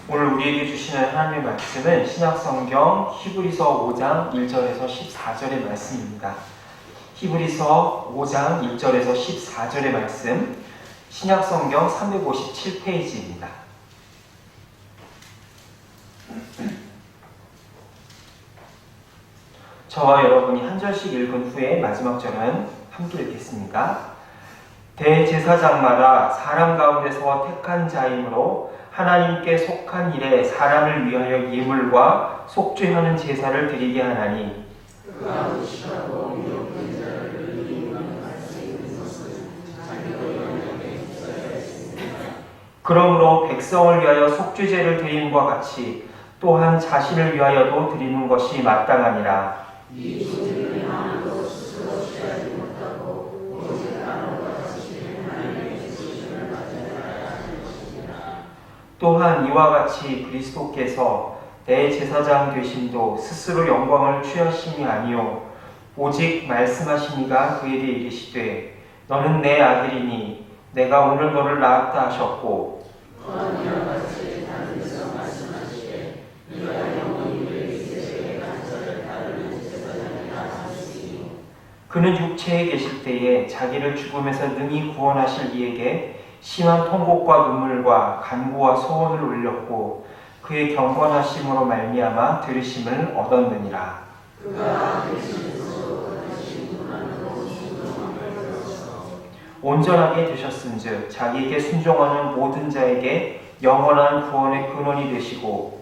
오늘 우리에게 주시는 하나님의 말씀은 신약성경 히브리서 5장 1절에서 14절의 말씀입니다. 히브리서 5장 1절에서 14절의 말씀, 신약성경 357페이지입니다. 저와 여러분이 한 절씩 읽은 후에 마지막 절은 함께 읽겠습니다. 대제사장마다 사람 가운데서 택한 자이므로 하나님께 속한 일에 사람을 위하여 예물과 속죄하는 제사를 드리게 하나니 그러므로 백성을 위하여 속죄제를 드림과 같이 또한 자신을 위하여도 드리는 것이 마땅하니라. 또한 이와 같이 그리스도께서 대제사장 되심도 스스로 영광을 취하심이 아니요 오직 말씀하시니가 그에게 이르시되 너는 내 아들이니 내가 오늘 너를 낳았다 하셨고 그는 육체에 계실 때에 자기를 죽음에서 능히 구원하실 이에게 심한 통곡과 눈물과 간구와 소원을 울렸고 그의 경건하심으로 말미암아 들으심을 얻었느니라. 온전하게 되셨은즉 자기에게 순종하는 모든 자에게 영원한 구원의 근원이 되시고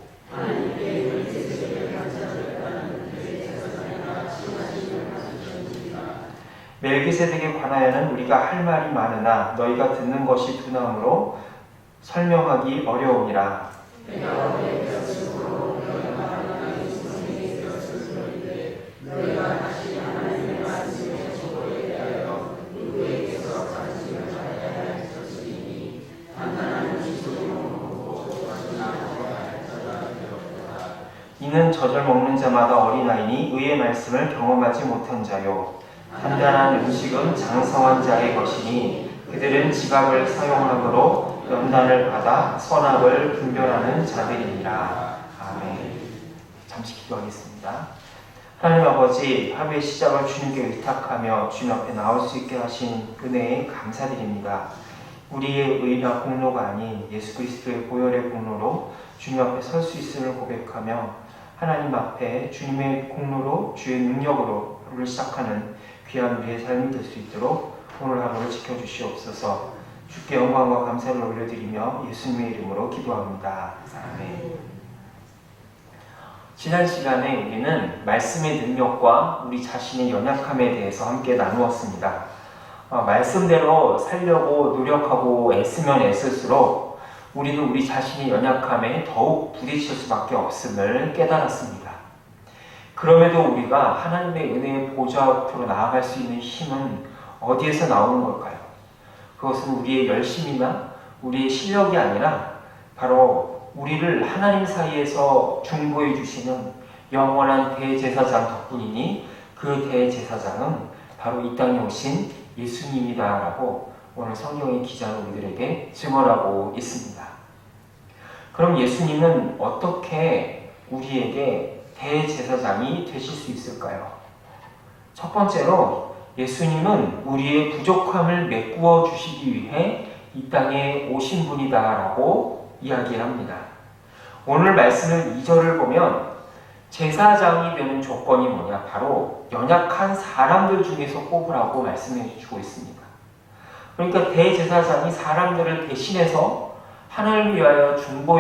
멜기세덱에 관하여는 우리가 할 말이 많으나 너희가 듣는 것이 둔함으로 설명하기 어려우니라. 이는 젖을 먹는 자마다 어린아이니 의의 말씀을 경험하지 못한 자요 단단한 음식은 장성한 자의 것이니 그들은 지각을 사용함으로 연단을 받아 선악을 분별하는 자들이니라. 아멘. 잠시 기도하겠습니다. 하나님 아버지, 하루의 시작을 주님께 의탁하며 주님 앞에 나올 수 있게 하신 은혜에 감사드립니다. 우리의 의나 공로가 아닌 예수 그리스도의 보혈의 공로로 주님 앞에 설 수 있음을 고백하며 하나님 앞에 주님의 공로로 주의 능력으로 하루를 시작하는 귀한 우리의 삶이 될 수 있도록 오늘 하루를 지켜주시옵소서. 주께 영광과 감사를 올려드리며 예수님의 이름으로 기도합니다. 아멘. 지난 시간에 우리는 말씀의 능력과 우리 자신의 연약함에 대해서 함께 나누었습니다. 말씀대로 살려고 노력하고 애쓰면 애쓸수록 우리는 우리 자신의 연약함에 더욱 부딪힐 수밖에 없음을 깨달았습니다. 그럼에도 우리가 하나님의 은혜의 보좌 앞으로 나아갈 수 있는 힘은 어디에서 나오는 걸까요? 그것은 우리의 열심이나 우리의 실력이 아니라 바로 우리를 하나님 사이에서 중보해 주시는 영원한 대제사장 덕분이니 그 대제사장은 바로 이 땅에 오신 예수님이다라고 오늘 성경의 기자는 우리들에게 증언하고 있습니다. 그럼 예수님은 어떻게 우리에게 대제사장이 되실 수 있을까요? 첫 번째로 예수님은 우리의 부족함을 메꾸어 주시기 위해 이 땅에 오신 분이다라고 이야기합니다. 오늘 말씀을 2절을 보면 제사장이 되는 조건이 뭐냐? 바로 연약한 사람들 중에서 뽑으라고 말씀해 주고 있습니다. 그러니까 대제사장이 사람들을 대신해서 하나님을 위하여 중보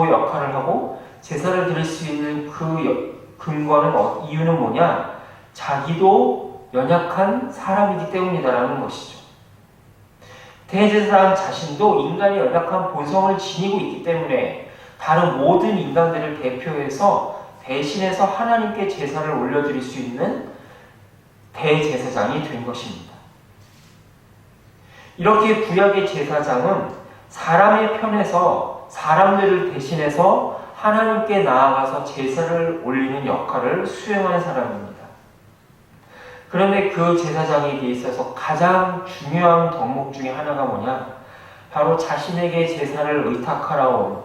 역할을 하고 제사를 드릴 수 있는 그 근거는 이유는 뭐냐? 자기도 연약한 사람이기 때문이다라는 것이죠. 대제사장 자신도 인간의 연약한 본성을 지니고 있기 때문에 다른 모든 인간들을 대표해서 대신해서 하나님께 제사를 올려드릴 수 있는 대제사장이 된 것입니다. 이렇게 구약의 제사장은 사람의 편에서 사람들을 대신해서 하나님께 나아가서 제사를 올리는 역할을 수행하는 사람입니다. 그런데 그 제사장에게 있어서 가장 중요한 덕목 중에 하나가 뭐냐? 바로 자신에게 제사를 의탁하러 온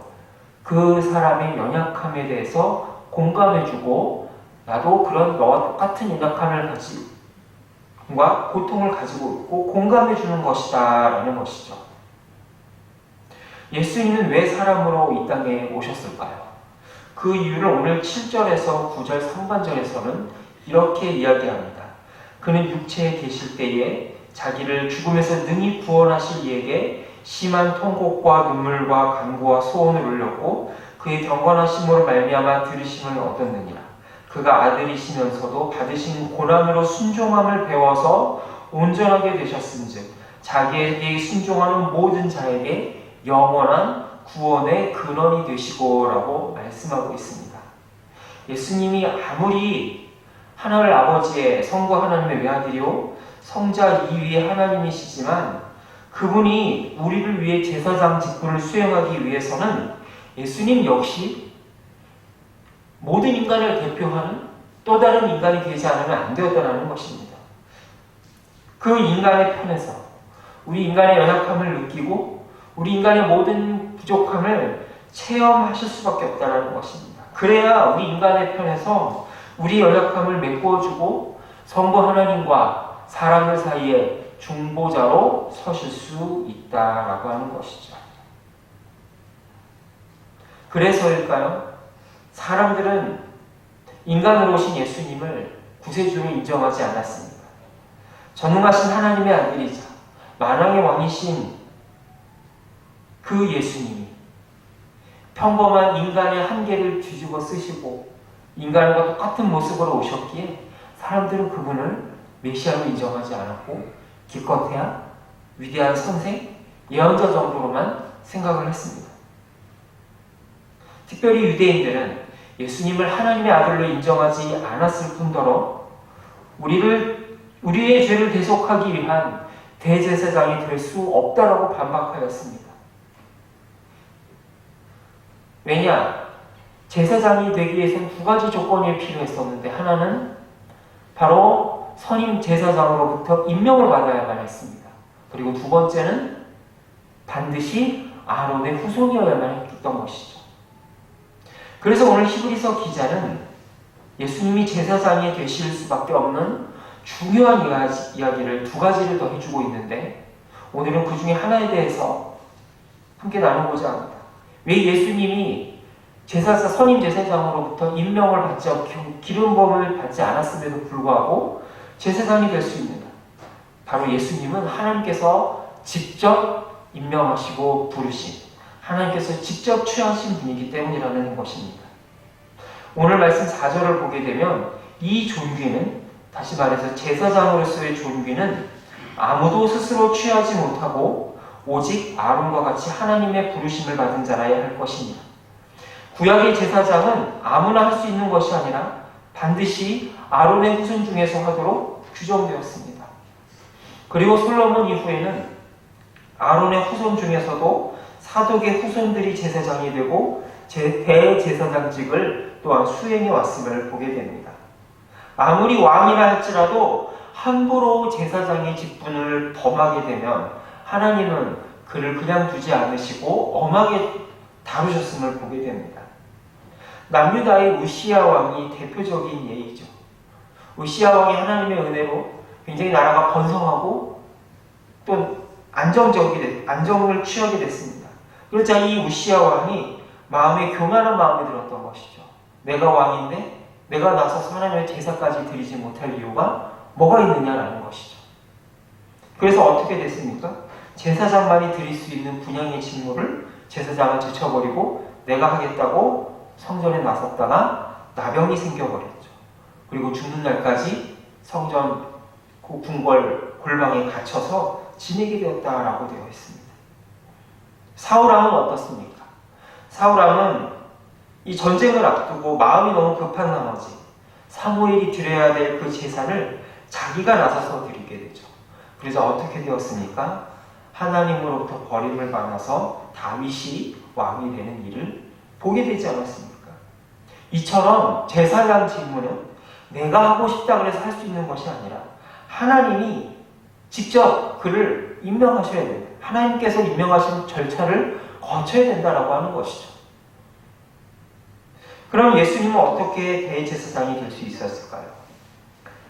그 사람의 연약함에 대해서 공감해주고 나도 그런 너와 똑같은 연약함을 가지고 고통을 가지고 있고 공감해주는 것이다 라는 것이죠. 예수님은 왜 사람으로 이 땅에 오셨을까요? 그 이유를 오늘 7절에서 9절 상반절에서는 이렇게 이야기합니다. 그는 육체에 계실 때에 자기를 죽음에서 능히 구원하실 이에게 심한 통곡과 눈물과 간구와 소원을 울렸고 그의 경건하심으로 말미암아 들으심을 얻었느니라. 그가 아들이시면서도 받으신 고난으로 순종함을 배워서 온전하게 되셨은즉 자기에게 순종하는 모든 자에게 영원한 구원의 근원이 되시고 라고 말씀하고 있습니다. 예수님이 아무리 하늘 아버지의 성부 하나님의 외아들이요 성자 이위의 하나님이시지만 그분이 우리를 위해 제사장 직분을 수행하기 위해서는 예수님 역시 모든 인간을 대표하는 또 다른 인간이 되지 않으면 안 되었다는 것입니다. 그 인간의 편에서 우리 인간의 연약함을 느끼고 우리 인간의 모든 부족함을 체험하실 수밖에 없다는 것입니다. 그래야 우리 인간의 편에서 우리 연약함을 메꾸어주고 성부 하나님과 사람들 사이에 중보자로 서실 수 있다라고 하는 것이죠. 그래서일까요? 사람들은 인간으로 오신 예수님을 구세주로 인정하지 않았습니다. 전능하신 하나님의 아들이자 만왕의 왕이신 그 예수님이 평범한 인간의 한계를 뒤집어 쓰시고 인간과 똑같은 모습으로 오셨기에 사람들은 그분을 메시아로 인정하지 않았고 기껏해야 위대한 선생, 예언자 정도로만 생각을 했습니다. 특별히 유대인들은 예수님을 하나님의 아들로 인정하지 않았을 뿐더러 우리의 죄를 대속하기 위한 대제사장이 될 수 없다라고 반박하였습니다. 왜냐? 제사장이 되기 위해서는 두 가지 조건이 필요했었는데 하나는 바로 선임 제사장으로부터 임명을 받아야만 했습니다. 그리고 두 번째는 반드시 아론의 후손이어야만 했던 것이죠. 그래서 오늘 히브리서 기자는 예수님이 제사장이 되실 수밖에 없는 중요한 이야기를 두 가지를 더 해주고 있는데 오늘은 그 중에 하나에 대해서 함께 나누고자 합니다. 왜 예수님이 선임 제사장으로부터 임명을 받지 않고 기름부음을 받지 않았음에도 불구하고 제사장이 될 수 있는가? 바로 예수님은 하나님께서 직접 임명하시고 부르신 하나님께서 직접 취하신 분이기 때문이라는 것입니다. 오늘 말씀 4절을 보게 되면 이 존귀는 다시 말해서 제사장으로서의 존귀는 아무도 스스로 취하지 못하고 오직 아론과 같이 하나님의 부르심을 받은 자라야 할 것입니다. 구약의 제사장은 아무나 할 수 있는 것이 아니라 반드시 아론의 후손 중에서 하도록 규정되었습니다. 그리고 솔로몬 이후에는 아론의 후손 중에서도 사독의 후손들이 제사장이 되고 대제사장직을 또한 수행해 왔음을 보게 됩니다. 아무리 왕이라 할지라도 함부로 제사장의 직분을 범하게 되면 하나님은 그를 그냥 두지 않으시고 엄하게 다루셨음을 보게 됩니다. 남유다의 우시야 왕이 대표적인 예이죠. 우시야 왕이 하나님의 은혜로 굉장히 나라가 번성하고 또 안정을 취하게 됐습니다. 그러자 이 우시야 왕이 마음에 교만한 마음이 들었던 것이죠. 내가 왕인데 내가 나서서 하나님의 제사까지 드리지 못할 이유가 뭐가 있느냐라는 것이죠. 그래서 어떻게 됐습니까? 제사장만이 드릴 수 있는 분향의 직무를 제사장은 제쳐버리고 내가 하겠다고 성전에 나섰다가 나병이 생겨버렸죠. 그리고 죽는 날까지 성전 궁궐 골방에 갇혀서 지내게 되었다라고 되어 있습니다. 사울왕은 어떻습니까? 사울왕은 이 전쟁을 앞두고 마음이 너무 급한 나머지 사무엘이 드려야 될 그 제사를 자기가 나서서 드리게 되죠. 그래서 어떻게 되었습니까? 하나님으로부터 버림을 받아서 다윗이 왕이 되는 일을 보게 되지 않았습니까? 이처럼 제사장 직무는 내가 하고 싶다 그래서 할 수 있는 것이 아니라 하나님이 직접 그를 임명하셔야 됩니다. 하나님께서 임명하신 절차를 거쳐야 된다라고 하는 것이죠. 그럼 예수님은 어떻게 대제사장이 될 수 있었을까요?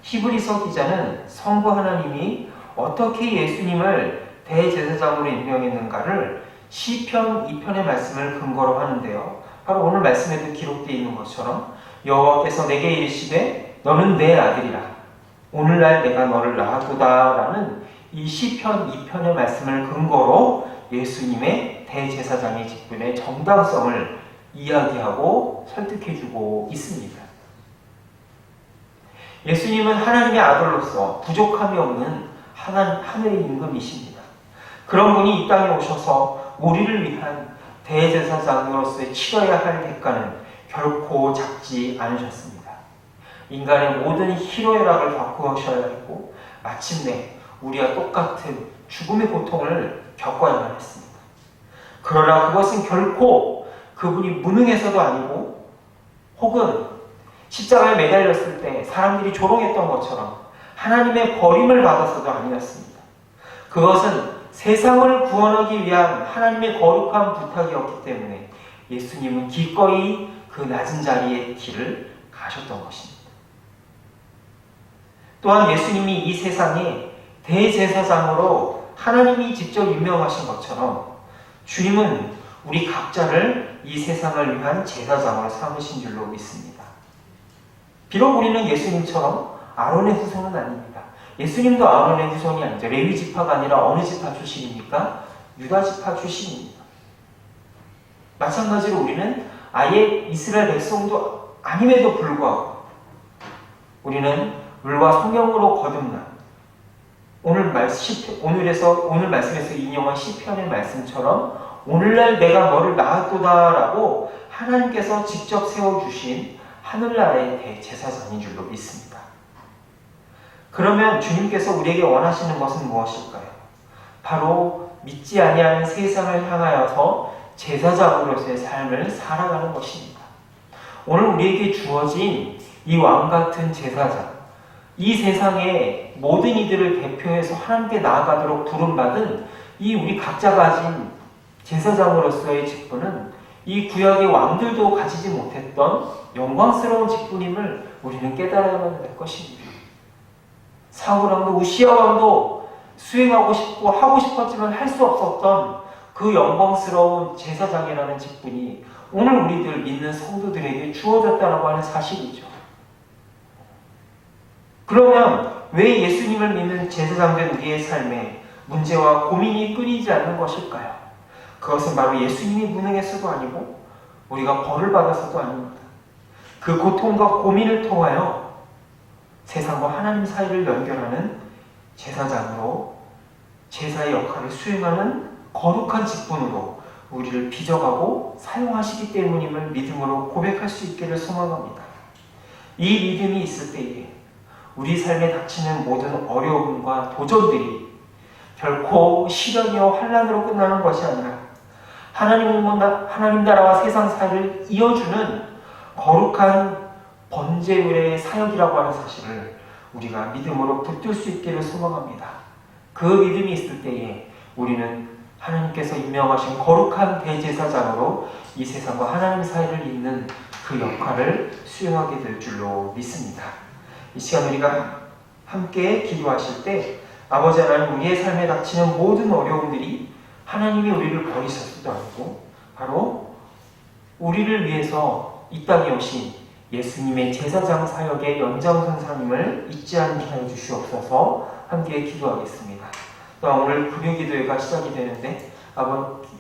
히브리서 기자는 성부 하나님이 어떻게 예수님을 대제사장으로 임명했는가를 시편 2편의 말씀을 근거로 하는데요. 바로 오늘 말씀에도 기록되어 있는 것처럼 여호와께서 내게 이르시되 너는 내 아들이라 오늘날 내가 너를 낳았도다 라는 이 시편 2편의 말씀을 근거로 예수님의 대제사장의 직분의 정당성을 이야기하고 설득해주고 있습니다. 예수님은 하나님의 아들로서 부족함이 없는 하늘의 임금이십니다. 그런 분이 이 땅에 오셔서 우리를 위한 대제사장으로서 치러야 할 대가는 결코 작지 않으셨습니다. 인간의 모든 희로애락을 겪으셔야 했고 마침내 우리와 똑같은 죽음의 고통을 겪어야만 했습니다. 그러나 그것은 결코 그분이 무능해서도 아니고 혹은 십자가에 매달렸을 때 사람들이 조롱했던 것처럼 하나님의 버림을 받아서도 아니었습니다. 그것은 세상을 구원하기 위한 하나님의 거룩한 부탁이었기 때문에 예수님은 기꺼이 그 낮은 자리의 길을 가셨던 것입니다. 또한 예수님이 이 세상에 대제사장으로 하나님이 직접 임명하신 것처럼 주님은 우리 각자를 이 세상을 위한 제사장으로 삼으신 줄로 믿습니다. 비록 우리는 예수님처럼 아론의 후손은 아닙니다. 예수님도 아론의 후손이 아니죠. 레위 지파가 아니라 어느 지파 출신입니까? 유다 지파 출신입니다. 마찬가지로 우리는 아예 이스라엘 백성도 아님에도 불구하고 우리는 물과 성령으로 거듭난 오늘 말씀에서 인용한 시편의 말씀처럼 오늘날 내가 너를 낳았도다라고 하나님께서 직접 세워주신 하늘나라의 대제사장인 줄로 믿습니다. 그러면 주님께서 우리에게 원하시는 것은 무엇일까요? 바로 믿지 아니하는 세상을 향하여서 제사장으로서의 삶을 살아가는 것입니다. 오늘 우리에게 주어진 이 왕같은 제사장, 이 세상의 모든 이들을 대표해서 하나님께 나아가도록 부름받은 이 우리 각자 가진 제사장으로서의 직분은 이 구약의 왕들도 가지지 못했던 영광스러운 직분임을 우리는 깨달아야만 할 것입니다. 사울 왕도 우시야 왕도 수행하고 싶고 하고 싶었지만 할 수 없었던 그 영광스러운 제사장이라는 직분이 오늘 우리들 믿는 성도들에게 주어졌다고 하는 사실이죠. 그러면 왜 예수님을 믿는 제사장된 우리의 삶에 문제와 고민이 끊이지 않는 것일까요? 그것은 바로 예수님이 무능해서도 아니고 우리가 벌을 받아서도 아닙니다. 그 고통과 고민을 통하여 세상과 하나님 사이를 연결하는 제사장으로 제사의 역할을 수행하는 거룩한 직분으로 우리를 빚어가고 사용하시기 때문임을 믿음으로 고백할 수 있기를 소망합니다. 이 믿음이 있을 때에 우리 삶에 닥치는 모든 어려움과 도전들이 결코 시련이요 환난으로 끝나는 것이 아니라 하나님 나라와 세상 사이를 이어주는 거룩한 번제의 사역이라고 하는 사실을 우리가 믿음으로 붙들 수 있기를 소망합니다. 그 믿음이 있을 때에 우리는 하나님께서 임명하신 거룩한 대제사장으로 이 세상과 하나님 사이를 잇는 그 역할을 수행하게 될 줄로 믿습니다. 이 시간 우리가 함께 기도하실 때 아버지 하나님, 우리의 삶에 닥치는 모든 어려움들이 하나님이 우리를 버리셨도 아니고 바로 우리를 위해서 이 땅에 오신 예수님의 제사장 사역의 연장선상임을 잊지 않게 하여 주시옵소서. 함께 기도하겠습니다. 또한 오늘 금요기도회가 시작이 되는데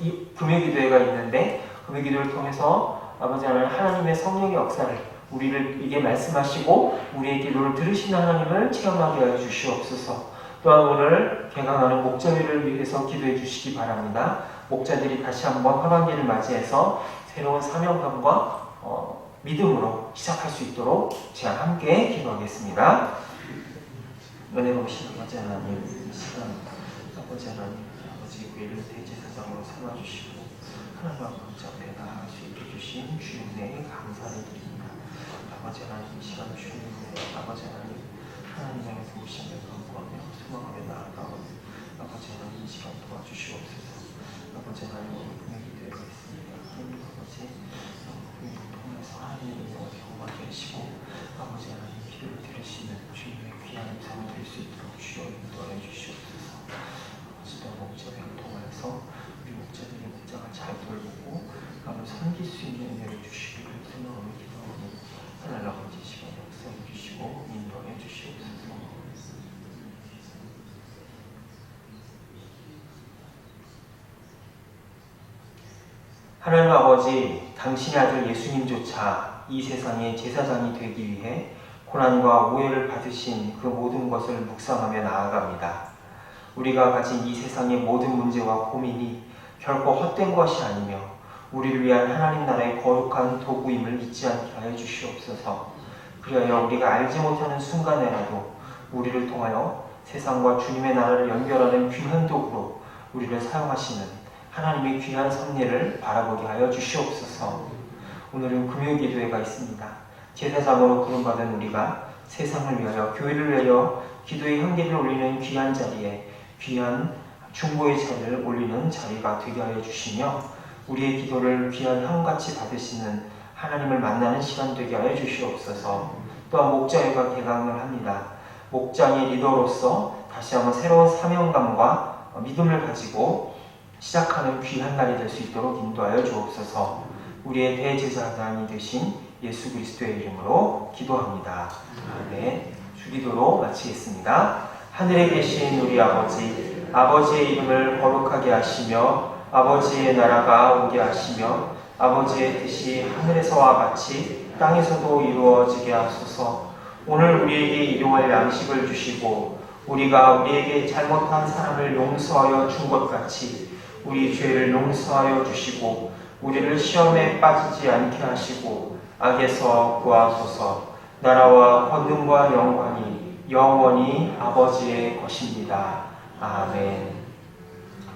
이 금요기도회가 있는데 금요기도를 통해서 아버지 하나님의 성령의 역사를 우리에게 말씀하시고 우리의 기도를 들으시는 하나님을 체험하게 하여 주시옵소서. 또한 오늘 개강하는 목자회를 위해서 기도해 주시기 바랍니다. 목자들이 다시 한번 하반기를 맞이해서 새로운 사명감과 믿음으로 시작할 수 있도록 제가 함께 기도하겠습니다. 은혜 보시는 아버지 하나님, 이 시간 아버지 하나님, 아버지 우리를 대제사장으로 삼아주시고 하나님 아버지 앞에 나아갈 수 있게 주신 주님 은혜에 감사를 드립니다. 아버지 하나님, 이 시간 주님 은혜, 아버지 하나님, 하나님 향해서 오시는 건강하며 소망하며 나아가오니 아버지 하나님, 이 시간 도와주시옵소서. 아버지 하나님, 오늘 금요기도회가 있습니다. 하나님 아버지, 통해서 하나님의 섬길 수 있는 은혜를 주시기를 소망하며 기도하오니 하나님 아버지 시간에 역사해 주시고 인도해 주시옵소서. 하나님 아버지, 당신의 아들 예수님조차 이 세상의 제사장이 되기 위해 고난과 오해를 받으신 그 모든 것을 묵상하며 나아갑니다. 우리가 가진 이 세상의 모든 문제와 고민이 결코 헛된 것이 아니며 우리를 위한 하나님 나라의 거룩한 도구임을 잊지 않게 하여 주시옵소서. 그리하여 우리가 알지 못하는 순간에라도 우리를 통하여 세상과 주님의 나라를 연결하는 귀한 도구로 우리를 사용하시는 하나님의 귀한 섭리를 바라보게 하여 주시옵소서. 오늘은 금요기도회가 있습니다. 제사장으로 부름받은 우리가 세상을 위하여, 교회를 위하여 기도의 향기를 올리는 귀한 자리에 귀한 중보의 자리를 올리는 자리가 되게 하여 주시며 우리의 기도를 귀한 향같이 받으시는 하나님을 만나는 시간 되게 하여 주시옵소서. 또한 목자회가 개강을 합니다. 목장의 리더로서 다시 한번 새로운 사명감과 믿음을 가지고 시작하는 귀한 날이 될 수 있도록 인도하여 주옵소서. 우리의 대제사장이 되신 예수 그리스도의 이름으로 기도합니다. 아멘. 주기도로 마치겠습니다. 하늘에 계신 우리 아버지, 아버지의 이름을 거룩하게 하시며 아버지의 나라가 오게 하시며 아버지의 뜻이 하늘에서와 같이 땅에서도 이루어지게 하소서. 오늘 우리에게 일용할 양식을 주시고 우리가 우리에게 잘못한 사람을 용서하여 준 것 같이 우리 죄를 용서하여 주시고 우리를 시험에 빠지지 않게 하시고 악에서 구하소서. 나라와 권능과 영광이 영원히 아버지의 것입니다. 아멘.